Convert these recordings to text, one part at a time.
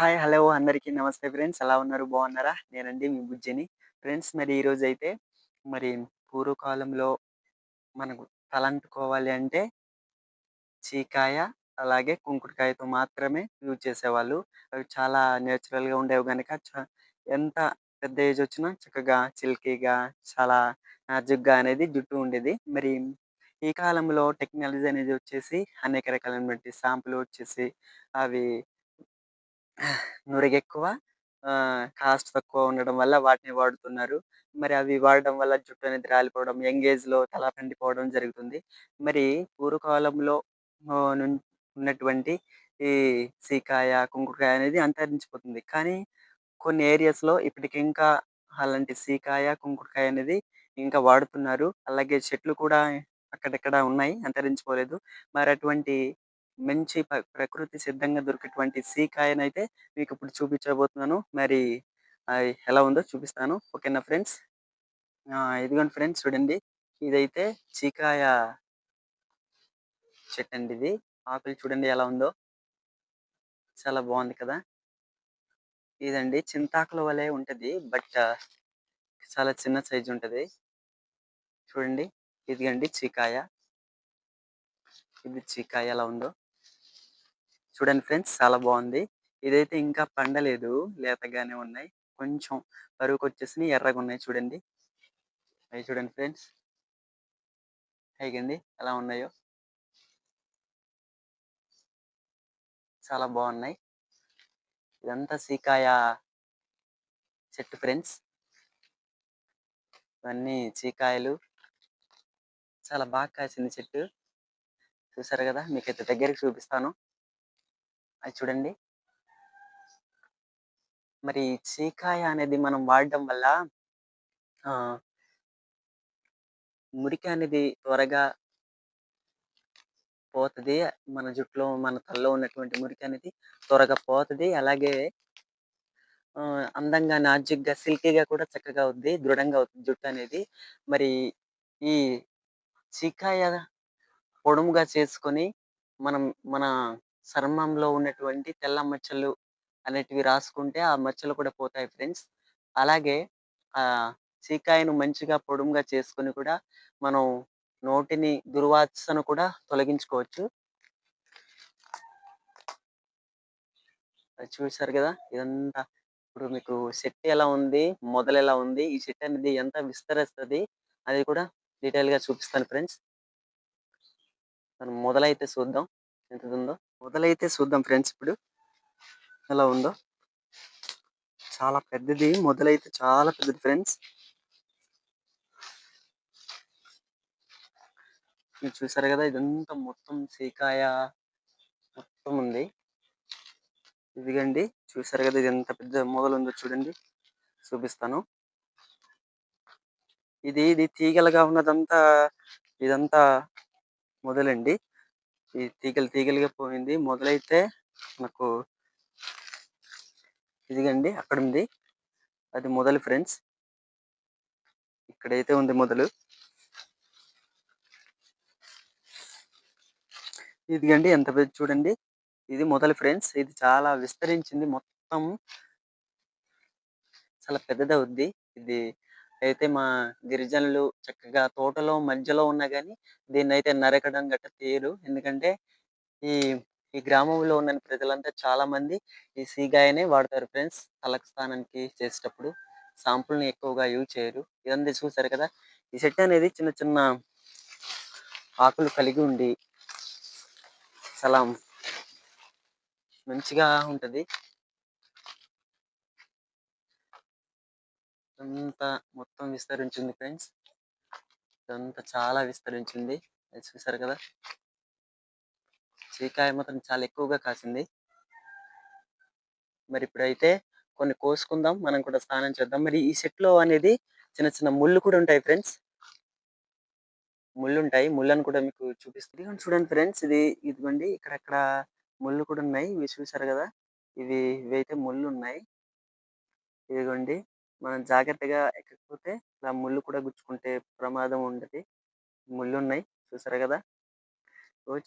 Hi! Hello! అందరికీ నమస్తే friends. ఎలా ఉన్నారు? బాగున్నారా? నేనండి మీ బుజ్జిని. ఫ్రెండ్స్ మరి ఈరోజైతే మరి పూర్వకాలంలో మనకు తలంటుకోవాలి అంటే చీకాయ, అలాగే కుంకుడుకాయతో మాత్రమే యూజ్ చేసేవాళ్ళు. అవి చాలా నేచురల్‌గా ఉండేవి గనక ఎంత పెద్ద ఏజ్ వచ్చినా చక్కగా సిల్కీగా చాలా నాజూగ్గా అనేది జుట్టు ఉండేది. మరి ఈ కాలంలో టెక్నాలజీ అనేది వచ్చేసి అనేక రకాలైనటువంటి షాంపూలు వచ్చేసి అవి నురుగెక్కువ. కాస్ట్ తక్కువ ఉండడం వల్ల వాటిని వాడుతున్నారు. మరి అవి వాడడం వల్ల జుట్టు అనేది రాలిపోవడం, యంగ్ ఏజ్‌లో తల పండిపోవడం జరుగుతుంది. మరి పూర్వకాలంలో ఆహ్, నుం ఉన్నటువంటి ఈ సీకాయ, కుంకుడుకాయ అనేది అంతరించిపోతుంది. కానీ కొన్ని ఏరియాస్‌లో ఇప్పటికి ఇంకా అలాంటి సీకాయ, కుంకుడుకాయ అనేది ఇంకా వాడుతున్నారు. అలాగే చెట్లు కూడా అక్కడక్కడ ఉన్నాయి. అంతరించిపోలేదు. మరి అటువంటి మంచి ప్రకృతి సిద్ధంగా దొరికేటువంటి సీకాయనైతే మీకిప్పుడు చూపించబోతున్నాను. మరి ఎలా ఉందో చూపిస్తాను. ఓకేనా ఫ్రెండ్స్? ఇదిగోండి ఫ్రెండ్స్ చూడండి. ఇదైతే చీకాయ చెట్టండి ఇది. ఆకులు చూడండి ఎలా ఉందో. చాలా బావుంది కదా! ఇదండి చింతాకుల వలె ఉంటది. బట్ చాలా చిన్న సైజ్ ఉంటది. చూడండి. ఇదిగండి చీకాయ. ఇది చీకాయ ఎలా ఉందో. చూడండి ఫ్రెండ్స్ చాలా బావుంది. ఇదైతే ఇంకా పండలేదు. లేతగానే ఉన్నాయి. కొంచెం బరువుకొచ్చేసినియి ఎర్రగున్నాయి చూడండి. అయి చూడండి ఫ్రెండ్స్. అయిగండి ఎలా ఉన్నాయో. చాలా బావున్నాయి. ఇదంతా సీకాయ చెట్టు ఫ్రెండ్స్. ఇవన్నీ చీకాయలు. చాలా బాగా కాసింది చెట్టు. చూసారు గదా! మీకైతే దగ్గరికి చూపిస్తాను. అది చూడండి. మరి చీకాయ అనేది మనం వాడడం వల్ల ఆహ్, మురికి అనేది త్వరగా పోతది. మన జుట్టులో, మన తలలో ఉన్నటువంటి మురికి అనేది త్వరగా పోతది. అలాగే అందంగా, నాజూగ్గా, సిల్కీగా కూడా చక్కగా అవుద్ది. దృఢంగా అవుతుంది జుట్టనేది. మరి ఈ చీకాయ పొడుముగా చేసుకొని, మనం మన చర్మంలో ఉన్నటువంటి తెల్ల మచ్చలు అనేటివి రాసుకుంటే, ఆ మచ్చలు కూడా పోతాయి ఫ్రెండ్స్. అలాగే చీకాయను మంచిగా పొడుముగా చేసుకొని కూడా, మనం నోటిని దుర్వాసన కూడా తొలగించుకోవచ్చు. అది చూసారు గదా! ఇదంతా ఇప్పుడు మీకు చెట్టు ఎలా ఉంది? మొదలెలా ఉంది? ఈ చెట్టనేది ఎంత విస్తరిస్తది? అది కూడా డీటెయిల్‌గా చూపిస్తాను ఫ్రెండ్స్. మనం మొదలైతే చూద్దాం ఎంతదుందో. మొదలైతే చూద్దాం ఫ్రెండ్స్ ఇప్పుడు ఎలా ఉందో. చాలా పెద్దది. మొదలైతే చాలా పెద్దది ఫ్రెండ్స్. మీరు చూసారు గదా! ఇదంతా మొత్తం సీకాయ మొత్తం ఉంది. ఇదిగండి చూసారు గదా! ఇది ఎంత పెద్ద మొదలుందో చూడండి. చూపిస్తాను. ఇది తీగలుగా ఉన్నదంతా ఇదంతా మొదలండి. ఈ తీగలుగా పోయింది. మొదలైతే నాకు ఇదిగండి అక్కడుంది. అది మొదలు ఫ్రెండ్స్. ఇక్కడైతే ఉంది మొదలు. ఇదిగండి ఎంత పెద్దది చూడండి. ఇది మొదలు ఫ్రెండ్స్. ఇది చాలా విస్తరించింది. మొత్తం చాలా పెద్దదవుద్ది. ఇది అయితే మా గిరిజనులు చక్కగా తోటలో మధ్యలో ఉన్నా గాని దీన్నైతే నరకడం గట్టా చేయరు. ఎందుకంటే ఈ ఈ గ్రామంలో ఉన్న ప్రజలంతా చాలా మంది ఈ సీగాయనే వాడతారు ఫ్రెండ్స్. తలకు స్నానానికి చేసేటప్పుడు. షాంపూలని ఎక్కువగా యూజ్ చేయరు. ఇదంతా చూసారు కదా! ఈ చెట్టు అనేది చిన్న చిన్న ఆకులు కలిగి ఉండి చాలా మంచిగా ఉంటది. అంతా మొత్తం విస్తరించింది ఫ్రెండ్స్. ఇదంతా చాలా విస్తరించింది. అది చూసారు కదా! చీకాయ మాత్రం చాలా ఎక్కువగా కాసింది. మరి ఇప్పుడైతే కొన్ని కోసుకుందాం. మనం కూడా స్నానం చేద్దాం. మరి ఈ చెట్టులో అనేది చిన్న చిన్న ముళ్ళు కూడా ఉంటాయి ఫ్రెండ్స్. ముళ్ళుంటాయి. ముళ్ళను కూడా మీకు చూపిస్తా. ఇదిగోండి చూడండి ఫ్రెండ్స్. ఇదిగోండి ఇక్కడక్కడ ముళ్ళు కూడా ఉన్నాయి. ఇవి చూసారు గదా! ఇవైతే ముళ్ళున్నాయి. ఇదిగోండి. మనం జాగ్రత్తగా ఎక్కకపోతే ఇలా ముళ్ళు కూడా గుచ్చుకుంటే ప్రమాదం ఉంటది. ముళ్ళున్నాయి. చూసారు గదా!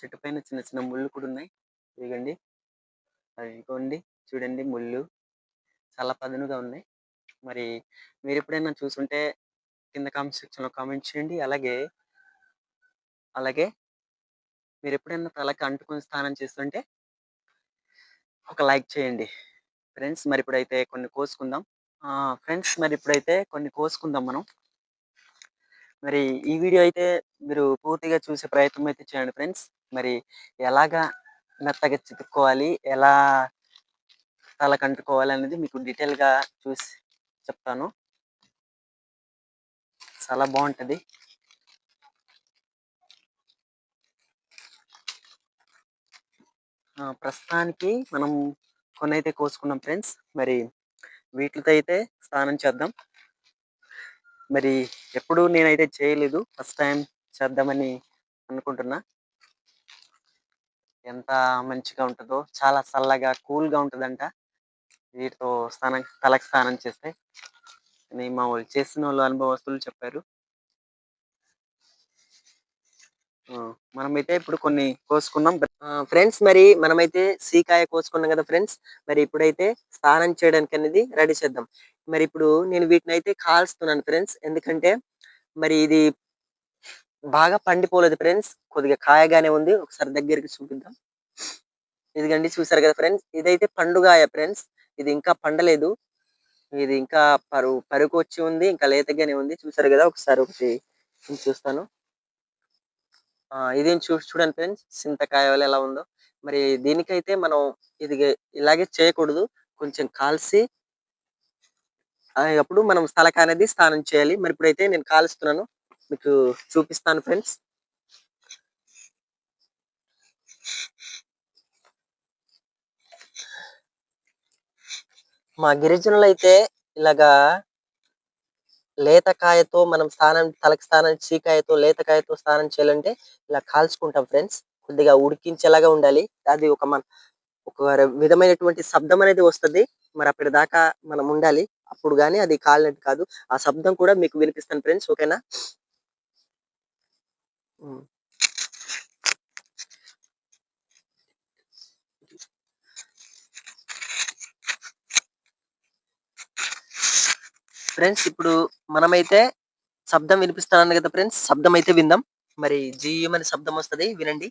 చెట్టు పైన చిన్న చిన్న ముళ్ళు కూడా ఉన్నాయి. ఇదిగోండి. అదిగోండి. చూడండి ముళ్ళు చాలా పదునుగా ఉన్నాయి. మరి మీరెప్పుడైనా చూసుంటే కింద కామెంట్ సెక్షన్‌లో కామెంట్ చేయండి. అలాగే మీరెప్పుడైనా తలకి అంటుకొని స్నానం చేస్తుంటే ఒక లైక్ చేయండి. ఫ్రెండ్స్ మరిప్పుడైతే కొన్ని కోసుకుందాం. ఫ్రెండ్స్ మరిప్పుడైతే కొన్ని కోసుకుందాం మనం. మరి ఈ వీడియో అయితే మీరు పూర్తిగా చూసే ప్రయత్నం అయితే చేయండి ఫ్రెండ్స్. మరి ఎలాగా మెత్తగా చితుక్కోవాలి, ఎలా తలకంటుకోవాలనేది మీకు డీటెయిల్‌గా చూసి చెప్తాను. చాలా బావుంటది. ప్రస్తుతానికి మనం కొన్నైతే కోసుకున్నాం ఫ్రెండ్స్. మరి వీటిలితో అయితే స్నానం చేద్దాం. మరి ఎప్పుడు నేనైతే చేయలేదు. ఫస్ట్ టైమ్ చేద్దామని అనుకుంటున్నా. ఎంత మంచిగా ఉంటదో, చాలా చల్లగా, కూల్‌గా ఉంటదంట. వీటితో తలకి స్నానం చేస్తే అని మా వోళ్ళు చేసినోళ్ళు అనుభవస్తులు చెప్పారు. ఆ! మనమైతే ఇప్పుడు కొన్ని కోసుకున్నాం. ఫ్రెండ్స్ మరి మనమైతే సీకాయ కోసుకున్నాం గదా ఫ్రెండ్స్. మరి ఇప్పుడైతే స్నానం చేయడానికనేది రెడీ చేద్దాం. మరి ఇప్పుడు నేను వీటినైతే కాల్స్తున్నాను ఫ్రెండ్స్. ఎందుకంటే మరి ఇది బాగా పండిపోలేదు ఫ్రెండ్స్. కొద్దిగా కాయగానే ఉంది. ఒకసారి దగ్గరికి చూపిద్దాం. ఇదిగండి చూసారు గదా ఫ్రెండ్స్. ఇదైతే పండుగాయ ఫ్రెండ్స్. ఇది ఇంకా పండలేదు. ఇది ఇంకా పరుకొచ్చి ఉంది. ఇంకా లేతగానే ఉంది. చూసారు గదా! ఒకసారి ఒకటి నేను చూస్తాను. ఇదేం చూడండి ఫ్రెండ్స్. చింతకాయ వల్ల ఎలా ఉందో. మరి దీనికైతే మనం ఇది ఇలాగే చేయకూడదు. కొంచెం కాల్సి అప్పుడు మనం తలకనేది స్నానం చేయాలి. మరి ఇప్పుడైతే నేను కాలుస్తున్నాను. మీకు చూపిస్తాను ఫ్రెండ్స్. మా గిరిజనులైతే ఇలాగా లేత కాయతో మనం తలకి స్నానం చీకాయతో, లేత కాయతో స్నానం చేయాలంటే ఇలా కాల్చుకుంటాం ఫ్రెండ్స్. కొద్దిగా ఉడికించేలాగా ఉండాలి. అది ఒక విధమైనటువంటి శబ్దం అనేది వస్తది. మరి అప్పటిదాకా మనం ఉండాలి. అప్పుడు గాని అది కాలినట్టు కాదు. ఆ శబ్దం కూడా మీకు వినిపిస్తాను ఫ్రెండ్స్. ఓకేనా? హ్మ్. ఫ్రెండ్స్ ఇప్పుడు మనమైతే శబ్దం వినిపిస్తానన్నాను కదా ఫ్రెండ్స్. శబ్దం అయితే విందాం. మరి జీయమని శబ్దం వస్తది. వినండి.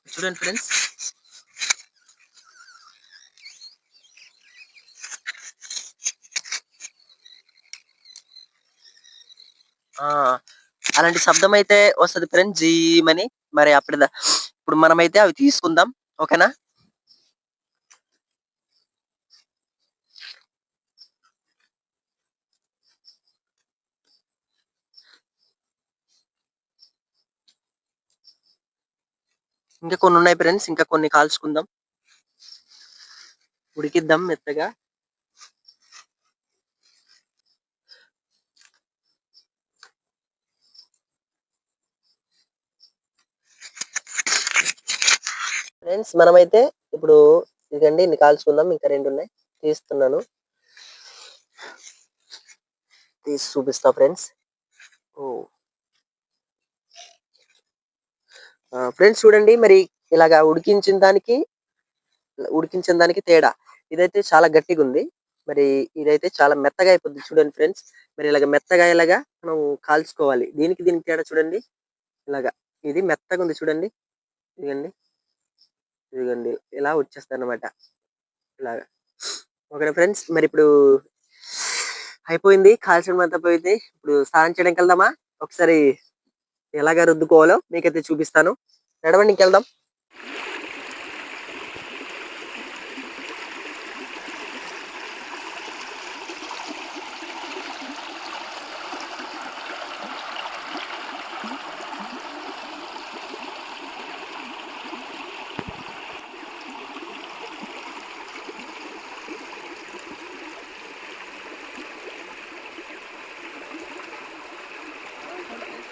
చూడండి ఫ్రెండ్స్. ఆ! అలాంటి శబ్దం అయితే వస్తది ఫ్రెండ్స్ జీమని. మరి ఇప్పుడు మనమైతే అవి తీసుకుందాం. ఓకేనా? ఇంకా కొన్నున్నాయి ఫ్రెండ్స్. ఇంకా కొన్ని కాల్చుకుందాం. ఉడికిద్దాం మెత్తగా. ఫ్రెండ్స్ మనమైతే ఇప్పుడు ఇదండి ఇన్ని కాల్చుకుందాం. ఇంకా 2 ఉన్నాయి. తీస్తున్నాను. తీసి చూపిస్తా ఫ్రెండ్స్. ఓహ్! ఫ్రెండ్స్ చూడండి మరి ఇలాగా ఉడికించిన దానికి తేడా. ఇదైతే చాలా గట్టిగుంది. మరి ఇదైతే చాలా మెత్తగా అయిపోద్ది చూడండి ఫ్రెండ్స్. మరి ఇలాగ మెత్తగా అయ్యేలాగా మనం కాల్చుకోవాలి. దీనికి తేడా చూడండి. ఇలాగా ఇది మెత్తగుంది చూడండి. ఇదిగండి. ఇదిగోండి. ఇలా వచ్చేస్తదనమాట. ఇలాగ. ఓకేనా ఫ్రెండ్స్. మరిప్పుడు అయిపోయింది. కాల్చడం అంతా పోయింది. ఇప్పుడు స్నానం చేయడానికెళ్దామా? ఒకసారి ఎలాగా రుద్దుకోవాలో మీకైతే చూపిస్తాను. నడవండి ఇంకెళ్దాం.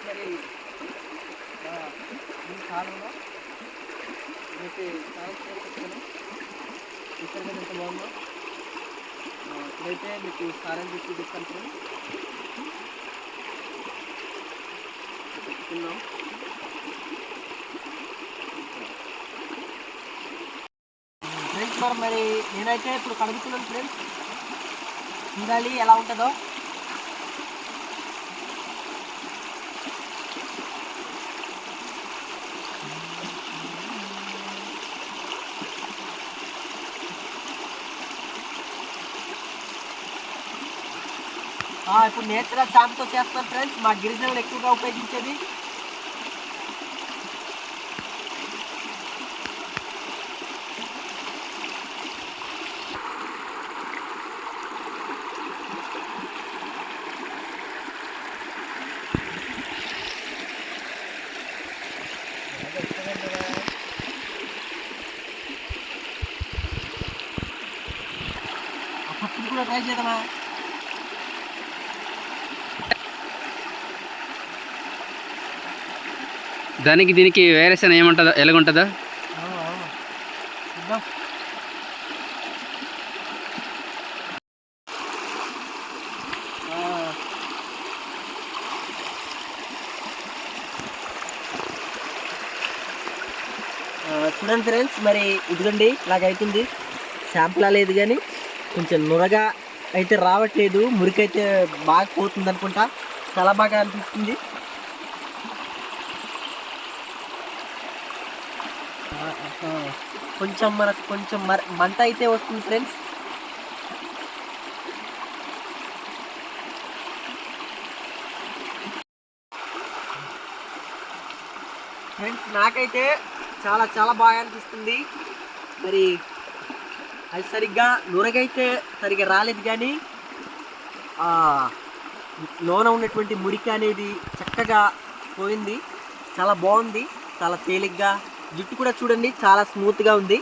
మరి ఈ కాలంలో మీకు స్నానం చేయాలనుకుంటున్నాను. చూసారు కదా ఎంత బాగుందో. ఇప్పుడైతే మీకు స్నానం చేసి చూపిస్తాను ఫ్రెండ్స్. పెట్టుకుందాం. ఫ్రెండ్స్ మరి నేనైతే ఇప్పుడు కడుగుతున్నాను ఫ్రెండ్స్, చూడాలి ఎలా ఉంటుందో. ఇప్పుడు నేచురల్ షాంపుతో చేస్తాను ఫ్రెండ్స్, మా గిరిజనులు ఎక్కువగా ఉపయోగించేది. పప్పులు కూడా ట్రై చేద్దామా? దానికి దీనికి వేరియేషన్ ఏముంటుందో, ఎలాగుంటుందో చూద్దాం. చూడండి ఫ్రెండ్స్, మరి ఇదిగోండి ఇలాగైతుంది. షాంపుల్ లేదు కానీ కొంచెం నురగా అయితే రావట్లేదు, మురికైతే బాగా పోతుంది అనుకుంటా. చాలా బాగా అనిపిస్తుంది. కొంచెం మనకు కొంచెం మంట అయితే వస్తుంది ఫ్రెండ్స్. నాకైతే చాలా చాలా బాగా అనిపిస్తుంది. మరి అది సరిగ్గా నురగైతే సరిగ్గా రాలేదు కానీ లోన ఉన్నటువంటి మురికి అనేది చక్కగా పోయింది. చాలా బాగుంది, చాలా తేలిగ్గా. జుట్టు కూడా చూడండి చాలా స్మూత్గా ఉంది.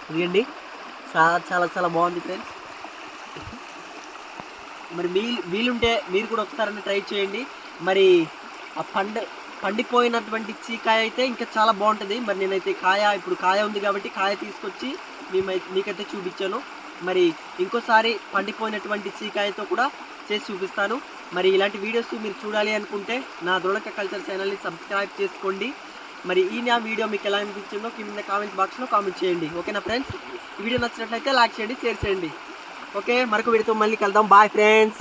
ఇదిగండి, చాలా చాలా చాలా బాగుంది ఫ్రెండ్స్. మరి వీలుంటే మీరు కూడా ఒకసారి ట్రై చేయండి. మరి ఆ పండిపోయినటువంటి చీకాయ అయితే ఇంకా చాలా బాగుంటుంది. మరి నేనైతే ఇప్పుడు కాయ ఉంది కాబట్టి కాయ తీసుకొచ్చి మీకైతే చూపించాను. మరి ఇంకోసారి పండిపోయినటువంటి చీకాయతో కూడా చేసి చూపిస్తాను. మరి ఇలాంటి వీడియోస్ మీరు చూడాలి అనుకుంటే నా దృఢక కల్చర్ ఛానల్ని సబ్స్క్రైబ్ చేసుకోండి. మరి నా వీడియో మీకు ఎలా అనిపించిందో కింద కామెంట్ బాక్స్లో కామెంట్ చేయండి. ఓకేనా ఫ్రెండ్స్? ఈ వీడియో నచ్చినట్లయితే లైక్ చేయండి, షేర్ చేయండి. ఓకే, మరొక వీడియోతో మళ్ళీ కలుద్దాం. Bye friends.